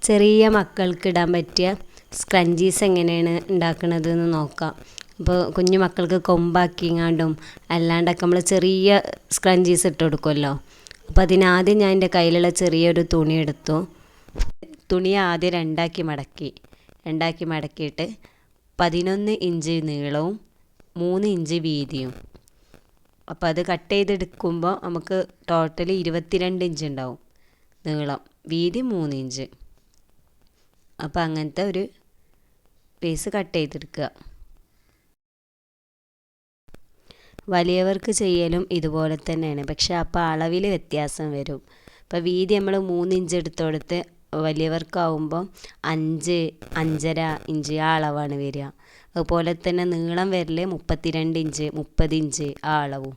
ചെറിയ മക്കൾക്ക് ഇടാൻ പറ്റിയ സ്ക്രഞ്ചീസ് എങ്ങനെയാണ് ഉണ്ടാക്കുന്നതെന്ന് നോക്കാം. അപ്പോൾ കുഞ്ഞു മക്കൾക്ക് കൊമ്പാക്കിങ്ങാണ്ടും അല്ലാണ്ടൊക്കെ നമ്മൾ ചെറിയ സ്ക്രഞ്ചീസ് ഇട്ട് കൊടുക്കുമല്ലോ. അപ്പോൾ അതിനാദ്യം ഞാൻ എൻ്റെ കയ്യിലുള്ള ചെറിയൊരു തുണി എടുത്തു. തുണി ആദ്യം രണ്ടാക്കി മടക്കിയിട്ട് 11 ഇഞ്ച് നീളവും 3 ഇഞ്ച് വീതിയും. അപ്പോൾ അത് കട്ട് ചെയ്തെടുക്കുമ്പോൾ നമുക്ക് ടോട്ടൽ 22 ഇഞ്ച് ഉണ്ടാവും നീളം, വീതി 3 ഇഞ്ച്. അപ്പോൾ അങ്ങനത്തെ ഒരു പീസ് കട്ട് ചെയ്തെടുക്കുക. വലിയവർക്ക് ചെയ്യലും ഇതുപോലെ തന്നെയാണ്, പക്ഷെ അപ്പോൾ അളവിൽ വ്യത്യാസം വരും. അപ്പോൾ വീതി നമ്മൾ 3 ഇഞ്ച് എടുത്തോടുത്ത് വലിയവർക്കാവുമ്പോൾ 5-5.5 ഇഞ്ച് ആ അളവാണ് വരിക. അതുപോലെ തന്നെ നീളം വരൽ 32 ഇഞ്ച് 30 ഇഞ്ച് ആ അളവും.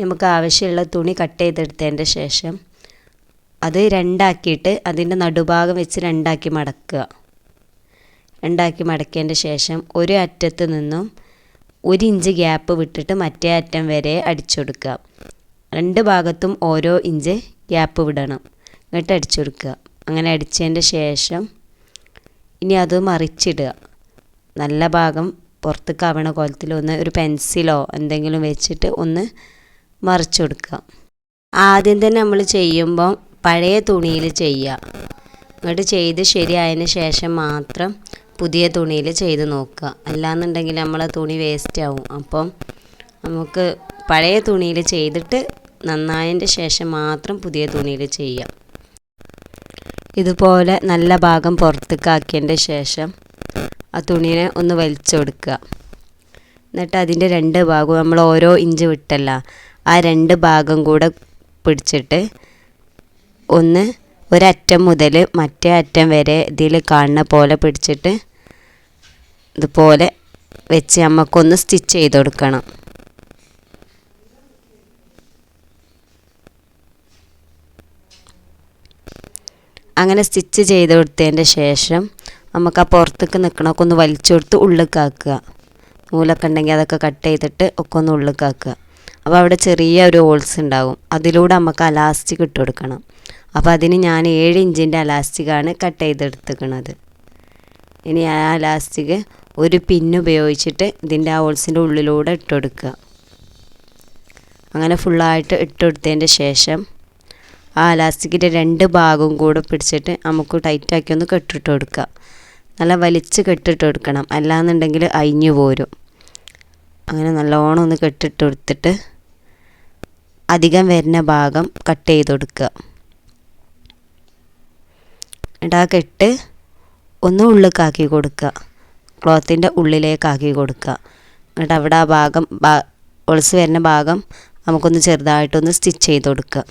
നമുക്ക് ആവശ്യമുള്ള തുണി കട്ട് ചെയ്തെടുത്തതിൻ്റെ ശേഷം അത് രണ്ടാക്കിയിട്ട് അതിൻ്റെ നടുഭാഗം വെച്ച് രണ്ടാക്കി മടക്കിയതിൻ്റെ ശേഷം ഒരു അറ്റത്ത് നിന്നും 1 ഇഞ്ച് ഗ്യാപ്പ് വിട്ടിട്ട് മറ്റേ അറ്റം വരെ അടിച്ചു കൊടുക്കുക. 2 ഭാഗത്തും ഓരോ ഇഞ്ച് ഗ്യാപ്പ് വിടണം, എന്നിട്ട് അടിച്ചു കൊടുക്കുക. അങ്ങനെ അടിച്ചതിൻ്റെ ശേഷം ഇനി അത് മറിച്ചിടുക. നല്ല ഭാഗം പുറത്തേക്ക് ആവണ കോലത്തിൽ ഒരു പെൻസിലോ എന്തെങ്കിലും വെച്ചിട്ട് ഒന്ന് മറിച്ചു കൊടുക്കുക. ആദ്യം തന്നെ നമ്മൾ ചെയ്യുമ്പോൾ പഴയ തുണിയിൽ ചെയ്യുക. എന്നിട്ട് ചെയ്ത് ശരിയായതിന് ശേഷം മാത്രം പുതിയ തുണിയിൽ ചെയ്ത് നോക്കുക. അല്ലാന്നുണ്ടെങ്കിൽ നമ്മളെ തുണി വേസ്റ്റ് ആവും. അപ്പം നമുക്ക് പഴയ തുണിയിൽ ചെയ്തിട്ട് നന്നായതിൻ്റെ ശേഷം മാത്രം പുതിയ തുണിയിൽ ചെയ്യാം. ഇതുപോലെ നല്ല ഭാഗം പുറത്തേക്ക് ആക്കിയതിൻ്റെ ശേഷം ആ തുണിയെ ഒന്ന് വലിച്ചു കൊടുക്കുക. എന്നിട്ട് അതിൻ്റെ 2 ഭാഗവും നമ്മൾ ഓരോ ഇഞ്ച് വിട്ടല്ല, ആ 2 ഭാഗം കൂടെ പിടിച്ചിട്ട് ഒരറ്റം മുതൽ മറ്റേ അറ്റം വരെ ഇതിൽ കാണുന്ന പോലെ പിടിച്ചിട്ട് ഇതുപോലെ വെച്ച് നമുക്കൊന്ന് സ്റ്റിച്ച് ചെയ്ത് കൊടുക്കണം. അങ്ങനെ സ്റ്റിച്ച് ചെയ്ത് കൊടുത്തതിൻ്റെ ശേഷം നമുക്ക് ആ പുറത്തേക്ക് നിൽക്കണമൊക്കെ ഒന്ന് വലിച്ചു കൊടുത്ത് ഉള്ളിലേക്കാക്കുക. നൂലൊക്കെ ഉണ്ടെങ്കിൽ അതൊക്കെ കട്ട് ചെയ്തിട്ട് ഒക്കെ ഒന്ന് ഉള്ളിലേക്കാക്കുക. അപ്പോൾ അവിടെ ചെറിയ ഒരു ഹോൾസ് ഉണ്ടാകും, അതിലൂടെ നമുക്ക് അലാസ്റ്റിക് ഇട്ട് കൊടുക്കണം. അപ്പോൾ അതിന് ഞാൻ 7 ഇഞ്ചിൻ്റെ അലാസ്റ്റിക്കാണ് കട്ട് ചെയ്തെടുത്തിരിക്കുന്നത്. ഇനി ആ അലാസ്റ്റിക് ഒരു പിന്ന് ഉപയോഗിച്ചിട്ട് ഇതിൻ്റെ ആ ഹോൾസിൻ്റെ ഉള്ളിലൂടെ ഇട്ട് കൊടുക്കുക. അങ്ങനെ ഫുള്ളായിട്ട് ഇട്ട് കൊടുത്തതിൻ്റെ ശേഷം ആ അലാസ്റ്റിക്കിൻ്റെ 2 ഭാഗവും കൂടെ പിടിച്ചിട്ട് നമുക്ക് ടൈറ്റാക്കി ഒന്ന് കെട്ടിട്ട് കൊടുക്കുക. നല്ല വലിച്ച് കെട്ടിട്ട് കൊടുക്കണം, അല്ലാന്നുണ്ടെങ്കിൽ അഴിഞ്ഞു പോരും. അങ്ങനെ നല്ലോണം ഒന്ന് കെട്ടിട്ട് കൊടുത്തിട്ട് അധികം വരുന്ന ഭാഗം കട്ട് ചെയ്ത് കൊടുക്കുക. എന്നിട്ട് ആ കെട്ട് ഒന്ന് ഉള്ളിലേക്കാക്കി കൊടുക്കുക, ക്ലോത്തിൻ്റെ ഉള്ളിലേക്കാക്കി കൊടുക്കുക. എന്നിട്ട് അവിടെ ആ ഭാഗം ഒളിച്ച് വരുന്ന ഭാഗം നമുക്കൊന്ന് ചെറുതായിട്ടൊന്ന് സ്റ്റിച്ച് ചെയ്ത് കൊടുക്കുക.